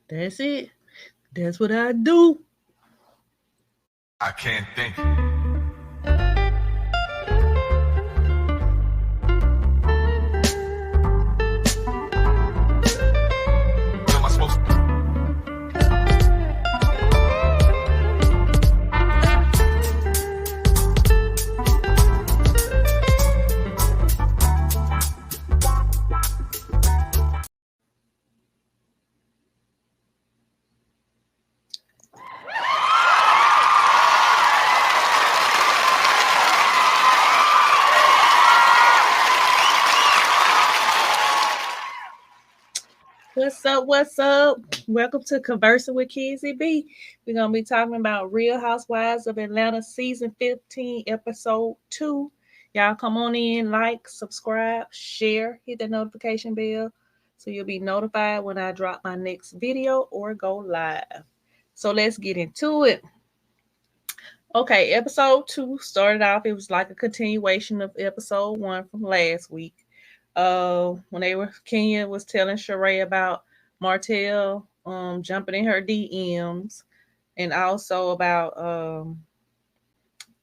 That's it. That's what I do. I can't think. What am I supposed to What's up? What's up? Welcome to Conversing with Kizzy B. We're gonna be talking about Real Housewives of Atlanta season 15, episode 2. Y'all come on in, like, subscribe, share, hit the notification bell so you'll be notified when I drop my next video or go live. So let's get into it. Okay, episode 2 started off. It was like a continuation of episode 1 from last week. When Kenya was telling Sheree about Martell jumping in her DMs, and also about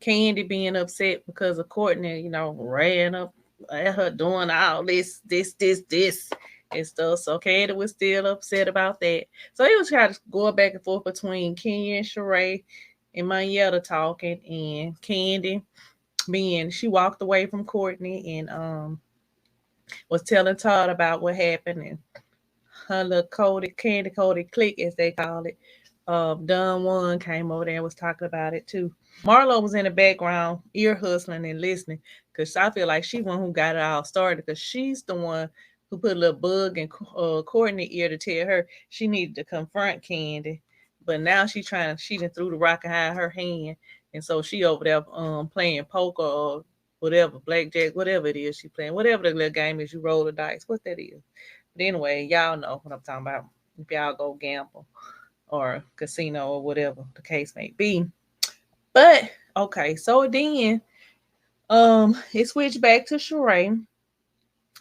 Candy being upset because of Courtney, ran up at her doing all this and stuff. So Candy was still upset about that. So he was kind of going back and forth between Kenya and Sheree and Mayetta talking, and Candy being she walked away from Courtney and was telling Todd about what happened, and her little candy coated clique as they call it. Don One came over there and was talking about it too. Marlo was in the background, ear hustling and listening, because I feel like she one who got it all started, because she's the one who put a little bug in Courtney's ear to tell her she needed to confront Candy. But now she done threw the rock out her hand, and so she over there playing poker or whatever, blackjack, whatever it is she playing, whatever the little game is you roll the dice, what that is. But anyway, y'all know what I'm talking about. If y'all go gamble or casino or whatever the case may be. But okay, so then it switched back to Sheree,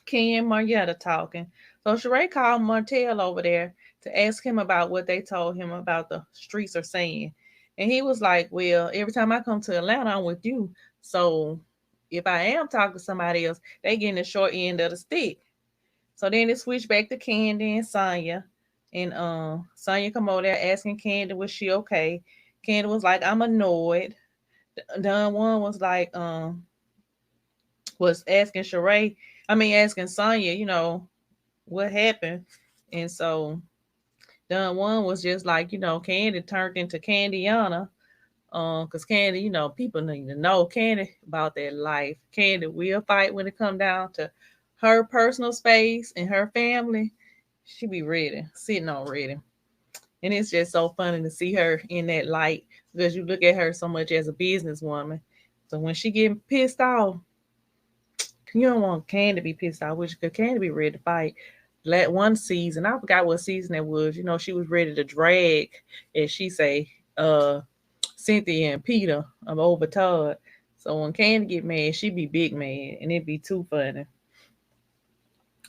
Ken and Marietta talking. So Sheree called Martell over there to ask him about what they told him about the streets are saying. And he was like, well, every time I come to Atlanta, I'm with you. So if I am talking to somebody else, they getting the short end of the stick. So then it switched back to Candy and Sonya. And Sonya come over there asking Candy, was she okay? Candy was like, I'm annoyed. Don One was like, was asking asking Sonya, what happened. And so Don One was just like, Candy turned into Candiana. Cause Candy, people need to know Candy about that life. Candy will fight when it come down to her personal space and her family. She be ready, sitting on ready. And it's just so funny to see her in that light, because you look at her so much as a businesswoman. So when she getting pissed off, you don't want Candy to be pissed off, which could Candy be ready to fight. That one season, I forgot what season it was. She was ready to drag, as she say, Cynthia and Peter over Todd. So when Candy get mad, she be big mad, and it be too funny.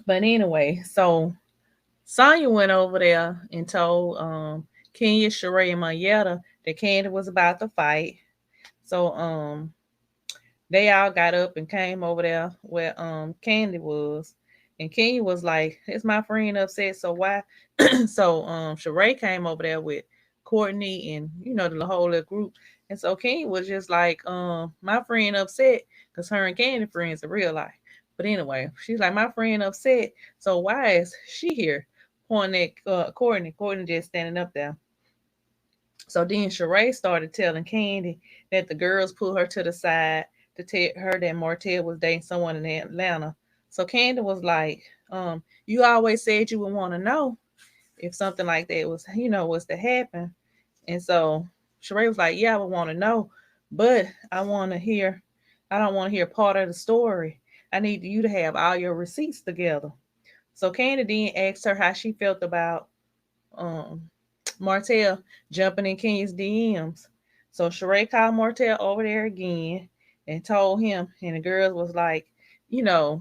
But anyway, so Sonya went over there and told Kenya, Sheree, and Mayetta that Candy was about to fight. So they all got up and came over there where Candy was. And Kenya was like, is my friend upset? So why? So Sheree came over there with Courtney and the whole little group. And so Kenya was just like, my friend upset because her and Candy friends in real life. But anyway, she's like, my friend upset. So why is she here? Pointing at Courtney. Courtney just standing up there. So then Sheree started telling Candy that the girls pulled her to the side to tell her that Martell was dating someone in Atlanta. So Candy was like, you always said you would want to know if something like that was to happen. And so Sheree was like, yeah, I would want to know, but I don't want to hear part of the story. I need you to have all your receipts together. So Candy then asked her how she felt about um, Martell jumping in Kenya's DMs. So Sheree called Martell over there again and told him, and the girls was like, you know,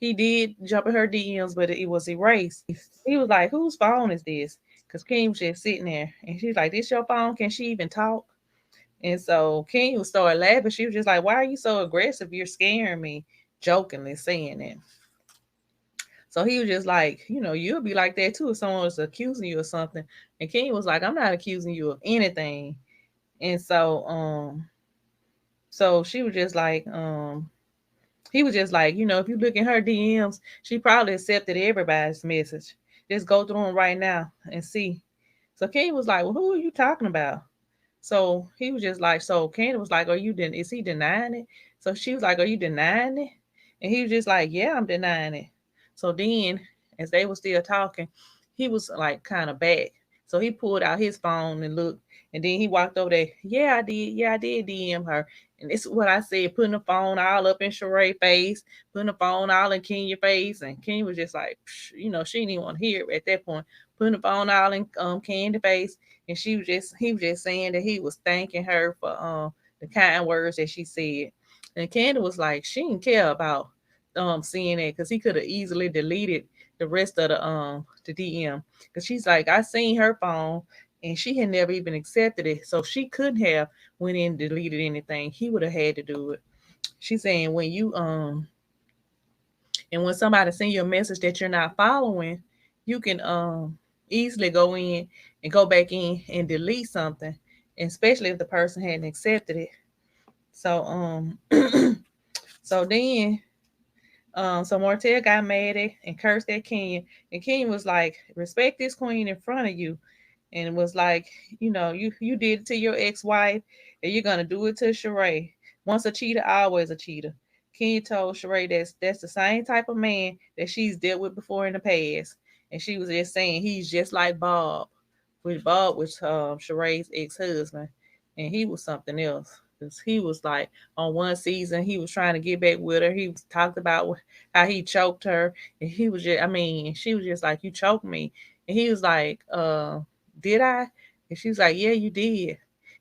he did jump in her DMs, but it was erased. He was like, "Whose phone is this?" Because King was just sitting there, and she's like, "This your phone? Can she even talk?" And so King was started laughing. She was just like, "Why are you so aggressive? You're scaring me," jokingly saying it. So he was just like, you'll be like that too if someone was accusing you of something. And King was like, "I'm not accusing you of anything." And so she was just like, he was just like, if you look in her DMs, she probably accepted everybody's message. Just go through them right now and see. So King was like, "Well, who are you talking about?" So he was just like, so Candy was like, is he denying it? So she was like, "Are you denying it?" And he was just like, "Yeah, I'm denying it." So then, as they were still talking, he was like kind of back. So he pulled out his phone and looked, and then he walked over there. "Yeah, I did. Yeah, I did DM her." And this is what I said, putting the phone all up in Sheree's face, putting the phone all in Kenya's face. And Kenya was just like, she didn't even want to hear it at that point. Putting the phone all in Kenya's face. And he was just saying that he was thanking her for the kind words that she said. And Candy was like, she didn't care about seeing it because he could have easily deleted the rest of the DM. Because she's like, I seen her phone and she had never even accepted it. So she couldn't have went in and deleted anything. He would have had to do it. She's saying when somebody send you a message that you're not following, you can easily go in and go back in and delete something, especially if the person hadn't accepted it. So so then so Martell got mad at and cursed at Kenya, and Kenya was like, "Respect this queen in front of you," and it was like, you did it to your ex-wife, and you're gonna do it to Sheree. Once a cheater, always a cheater. Kenya told Sheree that's the same type of man that she's dealt with before in the past, and she was just saying he's just like Bob, which Bob was Sheree's ex-husband, and he was something else. Cause he was like on one season he was trying to get back with her. He was talked about how he choked her, and he was just, I mean, she was just like, "You choked me," and he was like, "Did I?" And she was like, "Yeah, you did."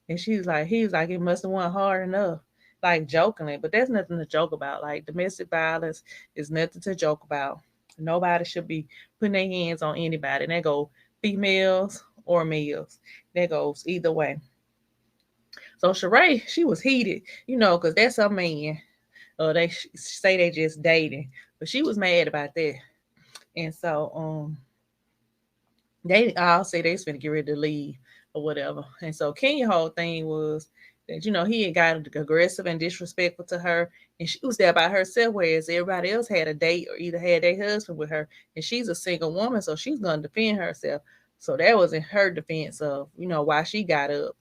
And he was like, "It must have went hard enough," like jokingly. But there's nothing to joke about. Like domestic violence is nothing to joke about. Nobody should be putting their hands on anybody. And that go females or males. That goes either way. So Sheree, she was heated, because that's her man. They say they just dating, but she was mad about that. And so they all say they was finna get ready to leave or whatever. And so Kenya whole thing was that he had got aggressive and disrespectful to her, and she was there by herself, whereas everybody else had a date or either had their husband with her, and she's a single woman, so she's gonna defend herself. So that was in her defense of why she got up,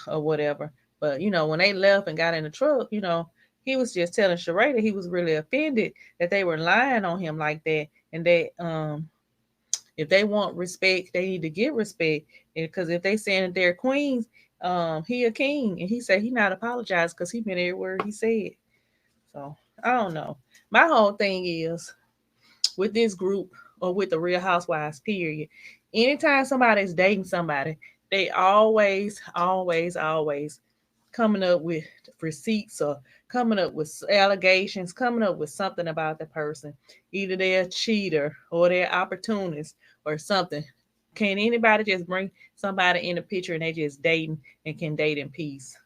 or whatever. But when they left and got in the truck, he was just telling Sheree that he was really offended that they were lying on him like that, and that if they want respect, they need to get respect. Because if they saying that they're queens, he a king, and he said he not apologized because he meant every word he said. So I don't know. My whole thing is with this group or with the Real Housewives, period. Anytime somebody's dating somebody, they always, always, always coming up with receipts or coming up with allegations, coming up with something about the person. Either they're a cheater or they're opportunist or something. Can anybody just bring somebody in the picture and they just dating and can date in peace?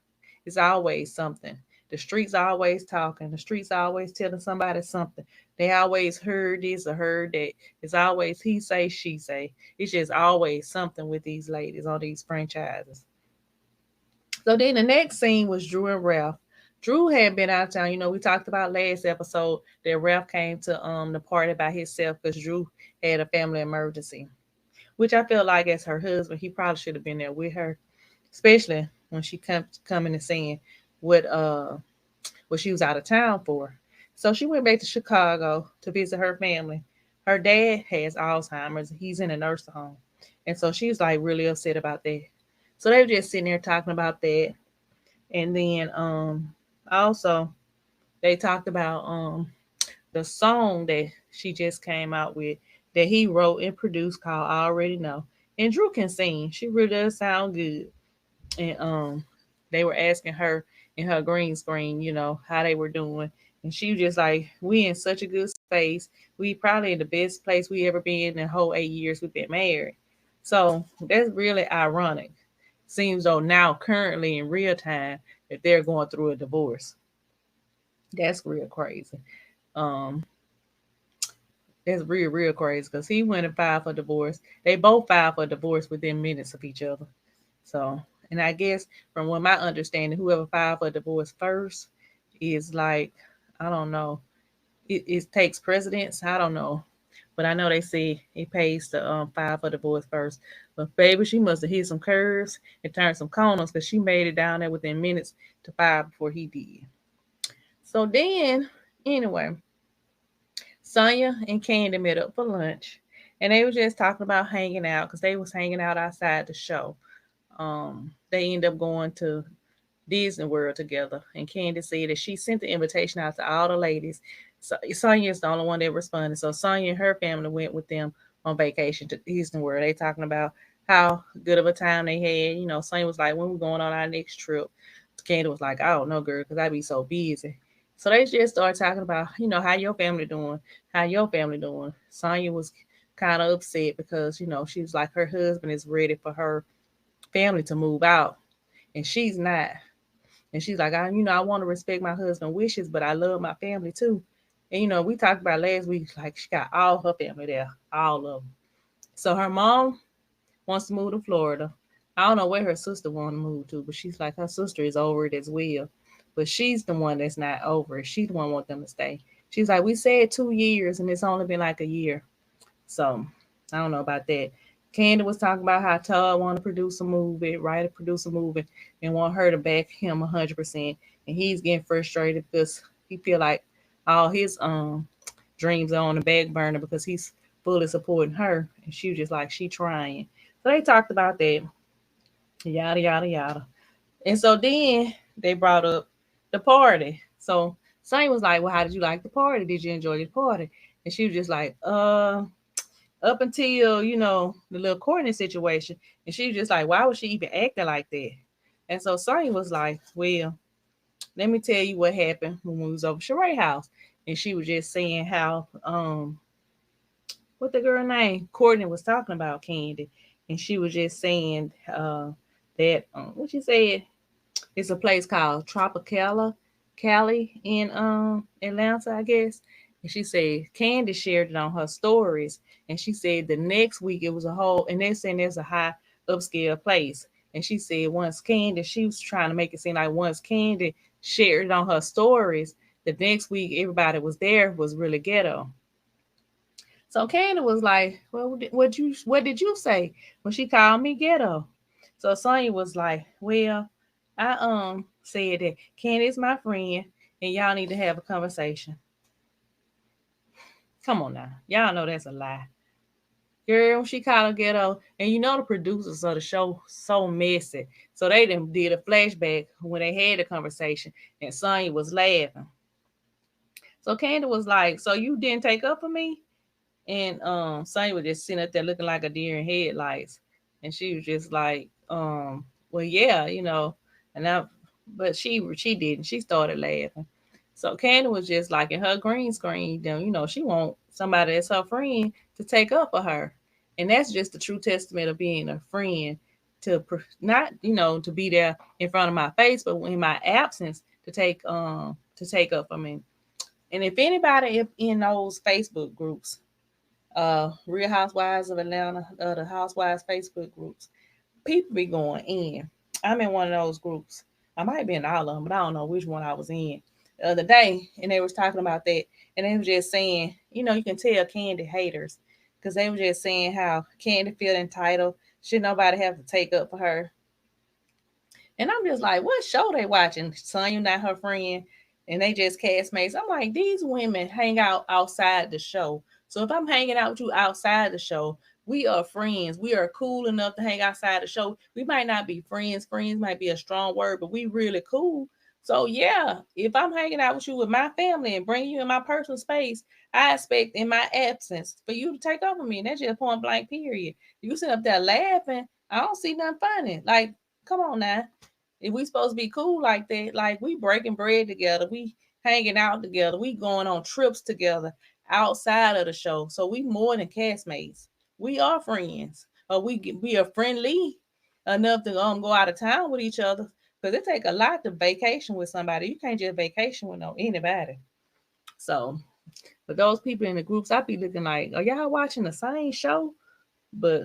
It's always something. The streets always talking. The streets always telling somebody something. They always heard this or heard that. It's always he say, she say. It's just always something with these ladies on these franchises. So then the next scene was Drew and Ralph. Drew had been out of town. We talked about last episode that Ralph came to the party by himself because Drew had a family emergency. Which I feel like as her husband, he probably should have been there with her, especially when she coming and saying what what she was out of town for. So she went back to Chicago to visit her family. Her dad has Alzheimer's. He's in a nursing home. And so she was like really upset about that. So they were just sitting there talking about that. And then also they talked about the song that she just came out with that he wrote and produced called I Already Know. And Drew can sing. She really does sound good. And they were asking her in her green screen, how they were doing. And she was just like, we in such a good space. We probably in the best place we ever been in the whole 8 years we've been married. So that's really ironic. Seems though now currently in real time that they're going through a divorce. That's real crazy. Um, that's real crazy because he went and filed for divorce. They both filed for divorce within minutes of each other. So, and I guess from what my understanding, whoever filed for divorce first is like, I don't know, it takes precedence. I don't know, but I know they say it pays to file for divorce first. But baby, she must have hit some curves and turned some corners because she made it down there within minutes to file before he did. So then, anyway, Sonya and Candy met up for lunch, and they were just talking about hanging out because they was hanging out outside the show. They end up going to Disney World together, and Candy said that she sent the invitation out to all the ladies. So Sonya is the only one that responded. So Sonya and her family went with them on vacation to Disney World. They talking about how good of a time they had. You know, Sonya was like, "When we going on our next trip?" Candy was like, "I don't know, girl, because I be so busy." So they just started talking about, how your family doing, how your family doing. Sonya was kind of upset because she was like her husband is ready for her family to move out, and she's not. And she's like, I want to respect my husband's wishes, but I love my family too. And we talked about last week, like she got all her family there, all of them. So her mom wants to move to Florida. I don't know where her sister want to move to, but she's like her sister is over it as well. But she's the one that's not over it. She's the one want them to stay. She's like, we said 2 years, and it's only been like a year. So I don't know about that. Candy was talking about how Todd want to produce a movie, write a produce a movie, and want her to back him 100%. And he's getting frustrated because he feel like all his dreams are on the back burner because he's fully supporting her, and she was just like she trying. So they talked about that, yada yada yada. And so then they brought up the party. So Sonny was like, "Well, how did you like the party? Did you enjoy the party?" And she was just like, up until the little Courtney situation, and she was just like, why was she even acting like that? And so Sonya was like, well, let me tell you what happened when we was over Sheree house. And she was just saying how what the girl name Courtney was talking about Candy, and she was just saying that what she said, it's a place called Tropicala Cali in Atlanta, I guess. And she said Candy shared it on her stories. And she said the next week it was a whole, and they're saying there's a high upscale place. And she said once Candy, she was trying to make it seem like once Candy shared it on her stories, the next week everybody was there was really ghetto. So Candy was like, "Well, what did you say when she called me ghetto?" So Sonya was like, "Well, I said that Candy is my friend, and y'all need to have a conversation." Come on now, y'all know that's a lie. Girl, she called her ghetto, and the producers of the show so messy, so they done did a flashback when they had the conversation, and Sonya was laughing. So Candy was like, "So you didn't take up for me?" And Sonya was just sitting up there looking like a deer in headlights. And she was just like, well, yeah, and I but she didn't. She started laughing. So Candy was just like in her green screen, then she want somebody that's her friend to take up for her. And that's just the true testament of being a friend to not, to be there in front of my face, but in my absence to take up for me. And if anybody in those Facebook groups, Real Housewives of Atlanta, the Housewives Facebook groups, people be going in. I'm in one of those groups. I might be in all of them, but I don't know which one I was in the other day. And they was talking about that, and they was just saying, you can tell Candy haters because they were just saying how Candy feel entitled. Should nobody have to take up for her? And I'm just like, what show they watching? Son, you not her friend, and they just castmates. I'm like, these women hang out outside the show. So if I'm hanging out with you outside the show, we are friends. We are cool enough to hang outside the show. We might not be friends. Friends might be a strong word, but we really cool. So yeah, if I'm hanging out with you with my family and bring you in my personal space, I expect in my absence for you to take over me. And that's just point blank period. You sit up there laughing. I don't see nothing funny. Like, come on now. If we supposed to be cool like that, like we breaking bread together, we hanging out together. We going on trips together outside of the show. So we more than castmates. We are friends. Or we are friendly enough to go out of town with each other. Because it take a lot to vacation with somebody. You can't just vacation with no anybody. So for those people in the groups, I be looking like, are y'all watching the same show? But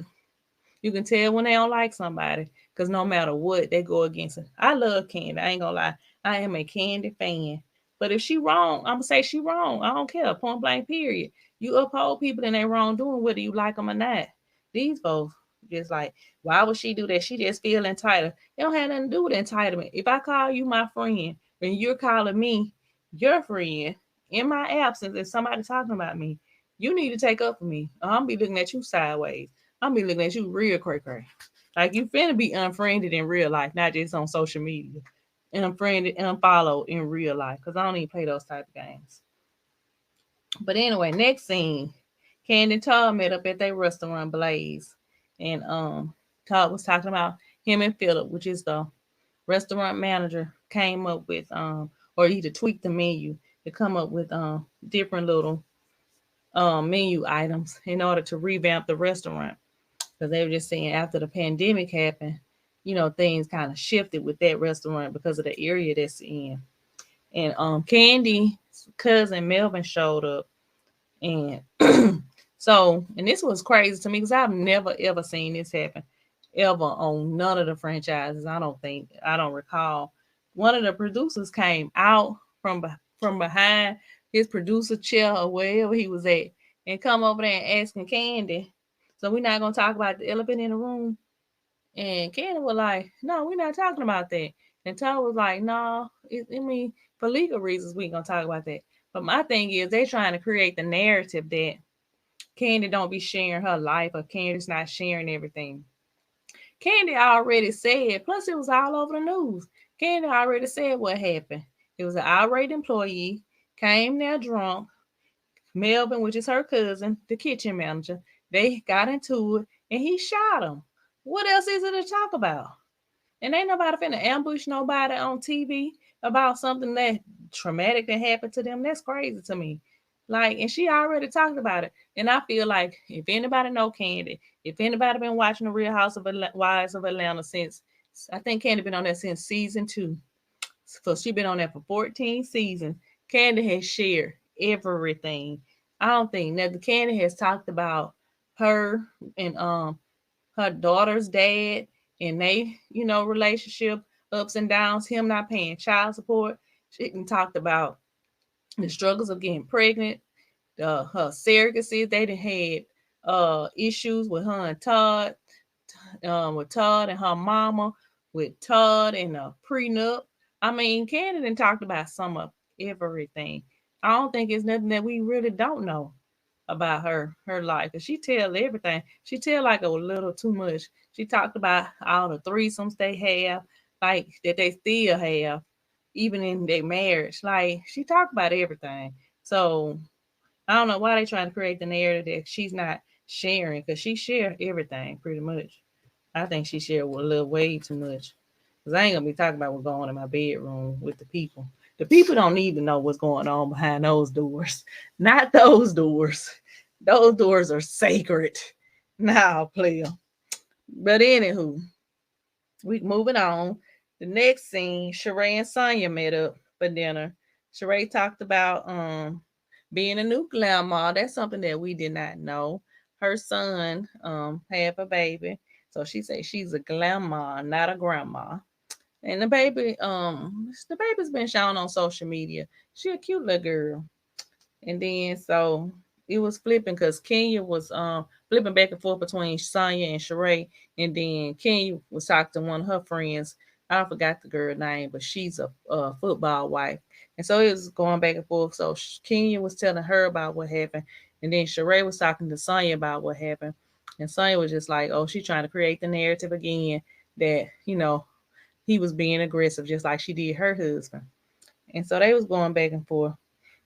you can tell when they don't like somebody because no matter what, they go against it. I love Candy. I ain't gonna lie. I am a Candy fan. But if she wrong, I'm gonna say she wrong. I don't care. Point blank. Period. You uphold people in their wrongdoing, whether you like them or not. These folks just like, why would she do that? She just feel entitled. It don't have nothing to do with entitlement. If I call you my friend and you're calling me your friend in my absence, if somebody talking about me, you need to take up for me. I'm be looking at you sideways. I'm be looking at you real cray cray. Like you finna be unfriended in real life, not just on social media. Unfriended, unfollowed in real life. Cause I don't even play those type of games. But anyway, next scene, Candy and Todd met up at their restaurant Blaze. And Todd was talking about him and Philip, which is the restaurant manager, came up with or either tweaked the menu to come up with different little menu items in order to revamp the restaurant because they were just saying after the pandemic happened, things kind of shifted with that restaurant because of the area that's in. And Candy's cousin Melvin showed up, and and this was crazy to me because I've never ever seen this happen ever on none of the franchises. I don't recall. One of the producers came out from behind his producer chair or wherever he was at and come over there and asking Candy. So we're not gonna talk about the elephant in the room. And Candy was like, "No, we're not talking about that." And Todd was like, "No, I mean for legal reasons we ain't gonna talk about that." But my thing is they trying to create the narrative that Candy don't be sharing her life or Candy's not sharing everything. Candy already said, plus it was all over the news. Candy already said what happened. It was an irate employee, came there drunk. Melvin, which is her cousin, the kitchen manager, they got into it and he shot him. What else is it to talk about? And ain't nobody finna ambush nobody on TV about something that traumatic that happened to them. That's crazy to me. Like, and she already talked about it. And I feel like if anybody know Candy, if anybody been watching the Real House of Wives of Atlanta since, I think Candy been on that since season 2. So she been on that for 14 seasons. Candy has shared everything. I don't think that the Candy has talked about her and her daughter's dad and they, relationship ups and downs, him not paying child support. She can talked about the struggles of getting pregnant, her surrogacy. They done had issues with her and Todd, with Todd and her mama, with Todd and a prenup. I mean, Candy done talked about some of everything. I don't think it's nothing that we really don't know about her life. Cause she tell everything. She tell like a little too much. She talked about all the threesomes they have, like that they still have, even in their marriage. Like she talked about everything. So I don't know why they trying to create the narrative that she's not sharing, cause she share everything pretty much. I think she shared a little way too much. Cause I ain't gonna be talking about what's going on in my bedroom with the people. The people don't need to know what's going on behind those doors. Not those doors. Those doors are sacred. Now, player. But anywho, we moving on. The next scene, Sheree and Sonya met up for dinner. Sheree talked about being a new grandma. That's something that we did not know. Her son had a baby. So she said she's a grandma, not a grandma. And the baby's been shown on social media. She a cute little girl. And then so it was flipping because Kenya was flipping back and forth between Sonya and Sheree. And then Kenya was talking to one of her friends. I forgot the girl name, but she's a football wife. And so it was going back and forth. So Kenya was telling her about what happened. And then Sheree was talking to Sonya about what happened. And Sonya was just like, oh, she's trying to create the narrative again that, he was being aggressive just like she did her husband. And so they was going back and forth.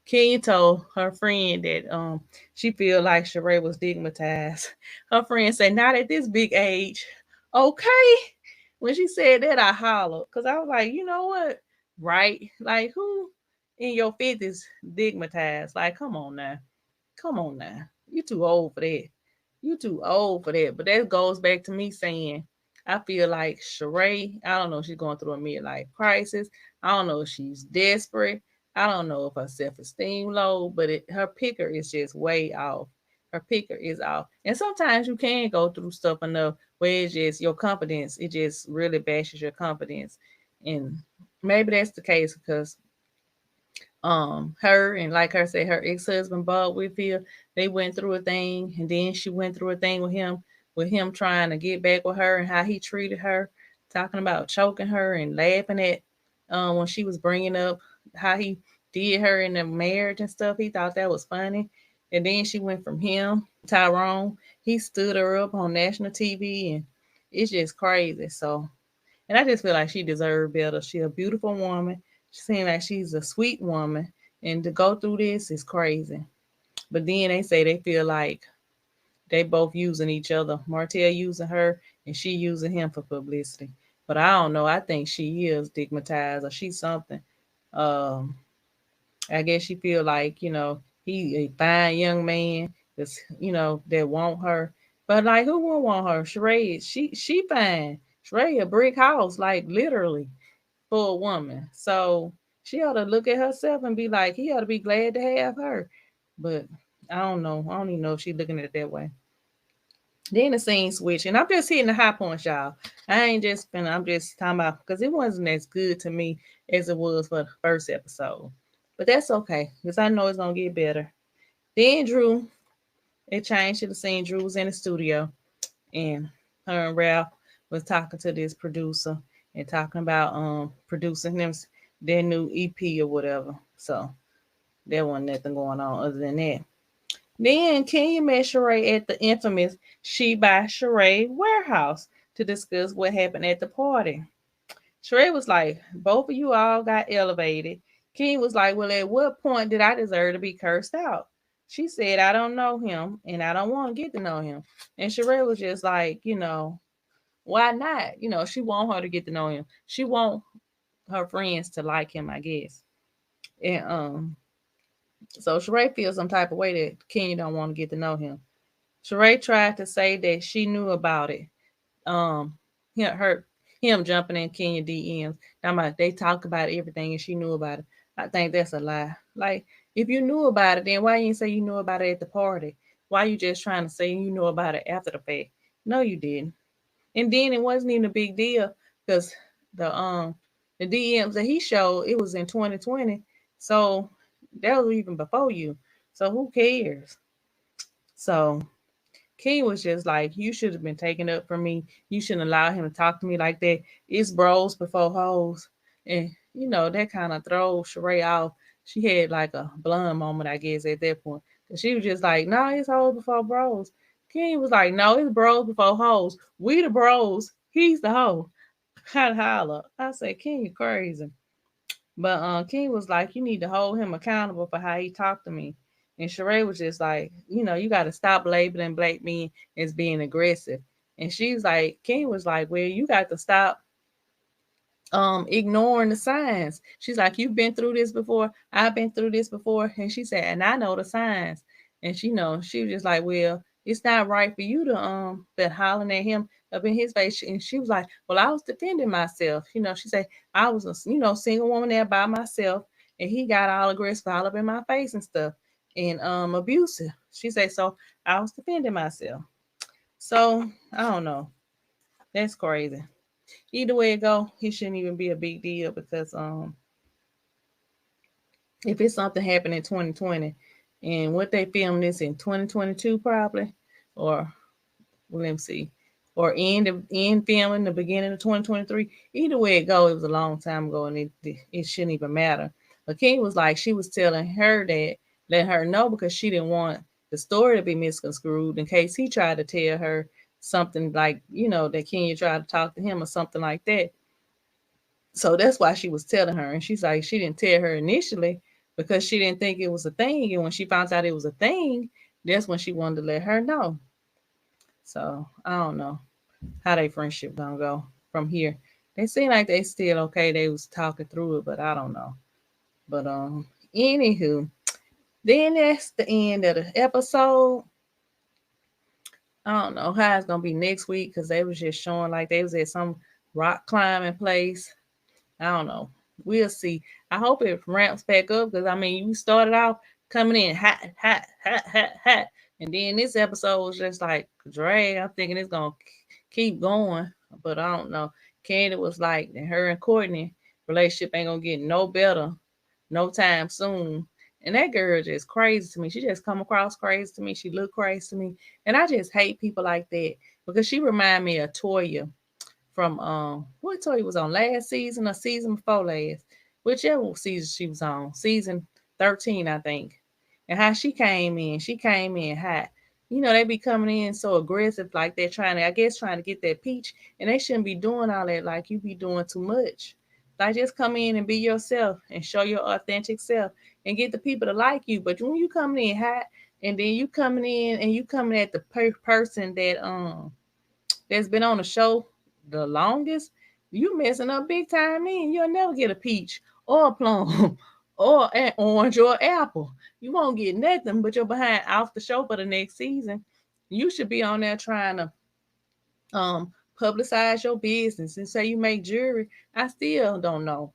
Kenya told her friend that she feel like Sheree was stigmatized. Her friend said, "Not at this big age." Okay. When she said that, I hollered because I was like, you know what? Right? Like who in your 50s stigmatized. Like, come on now. Come on now. You too old for that. You too old for that. But that goes back to me saying, I feel like Sheree, I don't know if she's going through a midlife crisis. I don't know if she's desperate. I don't know if her self esteem low, but her picker is just way off. Her picker is off. And sometimes you can go through stuff enough where it's just your confidence, it just really bashes your confidence. And maybe that's the case because her and like her said, her ex-husband Bob Whitfield, they went through a thing, and then she went through a thing with him trying to get back with her and how he treated her, talking about choking her and laughing at when she was bringing up how he did her in the marriage and stuff. He thought that was funny. And then she went from him, Tyrone. He stood her up on national TV, and it's just crazy. So, and I just feel like she deserved better. She's a beautiful woman. She seems like she's a sweet woman. And to go through this is crazy. But then they say they feel like they both using each other. Martell using her and she using him for publicity. But I don't know. I think she is stigmatized or she's something. Um, I guess she feel like, he a fine young man that's, that want her. But like who won't want her? Sheree, she fine. Sheree a brick house, like literally for a woman. So she ought to look at herself and be like, he ought to be glad to have her. But I don't know. I don't even know if she's looking at it that way. Then the scene switch, and I'm just hitting the high points, y'all. I ain't just been. I'm just talking about because it wasn't as good to me as it was for the first episode, but that's okay because I know it's gonna get better. Then Drew, it changed to the scene. Drew was in the studio, and her and Ralph was talking to this producer and talking about producing them their new EP or whatever. So there wasn't nothing going on other than that. Then Kenya met Sheree at the infamous She by Sheree warehouse to discuss what happened at the party. Sheree was like, both of you all got elevated. Kenya was like, well, at what point did I deserve to be cursed out? She said, I don't know him and I don't want to get to know him. And Sheree was just like, why not? She want her to get to know him. She want her friends to like him, I guess. And so Sheree feels some type of way that Kenya don't want to get to know him. Sheree tried to say that she knew about it. Um, her him jumping in Kenya DMs. Now they talk about everything and she knew about it. I think that's a lie. Like if you knew about it, then why you didn't say you knew about it at the party? Why you just trying to say you knew about it after the fact? No, you didn't. And then it wasn't even a big deal because the um the DMs that he showed it was in 2020, so that was even before you. So who cares? So King was just like, you should have been taken up for me. You shouldn't allow him to talk to me like that. It's bros before hoes. And, that kind of throws Sheree off. She had like a blonde moment, I guess, at that point. And she was just like, nah, it's hoes before bros. King was like, no, it's bros before hoes. We the bros. He's the hoe. Kind of holler. I said, King, you crazy. But King was like, you need to hold him accountable for how he talked to me. And Sheree was just like, you got to stop labeling black men as being aggressive. And she's like, King was like, well, you got to stop ignoring the signs. She's like, you've been through this before. I've been through this before. And she said, and I know the signs. And she was just like, well, it's not right for you to been hollering at him up in his face. And she was like, well, I was defending myself. She said I was a single woman there by myself, and he got all aggressive all up in my face and stuff and abusive. She said, so I was defending myself. So I don't know. That's crazy. Either way it go, he shouldn't even be a big deal because if it's something happened in 2020 and what they filmed this in 2022 probably, or well, let me see, or end filming the beginning of 2023. Either way it go, it was a long time ago and it shouldn't even matter. But King was like she was telling her that, let her know because she didn't want the story to be misconstrued in case he tried to tell her something like, that Kenya tried to talk to him or something like that. So that's why she was telling her. And she's like, she didn't tell her initially because she didn't think it was a thing. And when she found out it was a thing, that's when she wanted to let her know. So I don't know how they friendship gonna go from here. They seem like they still okay. They was talking through it, but I don't know. But anywho, then that's the end of the episode. I don't know how it's gonna be next week because they was just showing like they was at some rock climbing place. I don't know. We'll see. I hope it ramps back up because I mean you started off coming in hot, hot, hot, hot, hot, and then this episode was just like drag. I'm thinking it's gonna keep going, but I don't know. Candy was like her and Courtney relationship ain't gonna get no better no time soon. And that girl just crazy to me. She just come across crazy to me. She look crazy to me. And I just hate people like that because she remind me of Toya from what Toya was on last season or season before last. Whichever season she was on. Season 13, I think. And how she came in. She came in hot. You know, they be coming in so aggressive, like they're trying to, I guess, trying to get that peach. And they shouldn't be doing all that like you be doing too much. Like just come in and be yourself and show your authentic self and get the people to like you. But when you coming in hot and then you coming in and you coming at the person that's been on the show the longest, you messing up big time. In you'll never get a peach or a plum or an orange or apple. You won't get nothing. But you're behind off the show for the next season. You should be on there trying to um publicize your business and say you make jewelry. I still don't know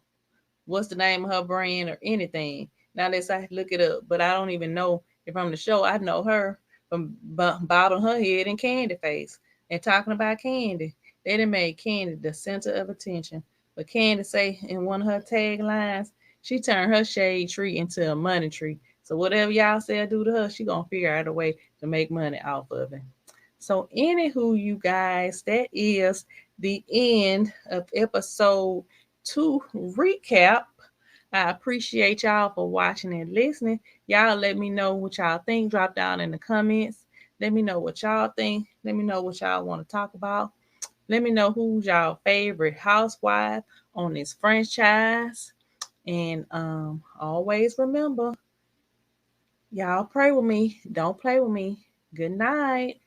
what's the name of her brand or anything. Now let's I look it up, but I don't even know if from the show. I know her from bobbing her head and Candy face and talking about Candy. They done made Candy the center of attention. But Candy say in one of her taglines, she turned her shade tree into a money tree. So whatever y'all say I do to her, she gonna figure out a way to make money off of it. So anywho, you guys, that is the end of episode 2 recap. I appreciate y'all for watching and listening. Y'all let me know what y'all think. Drop down in the comments. Let me know what y'all think. Let me know what y'all want to talk about. Let me know who's y'all favorite housewife on this franchise. And always remember, y'all pray with me. Don't play with me. Good night.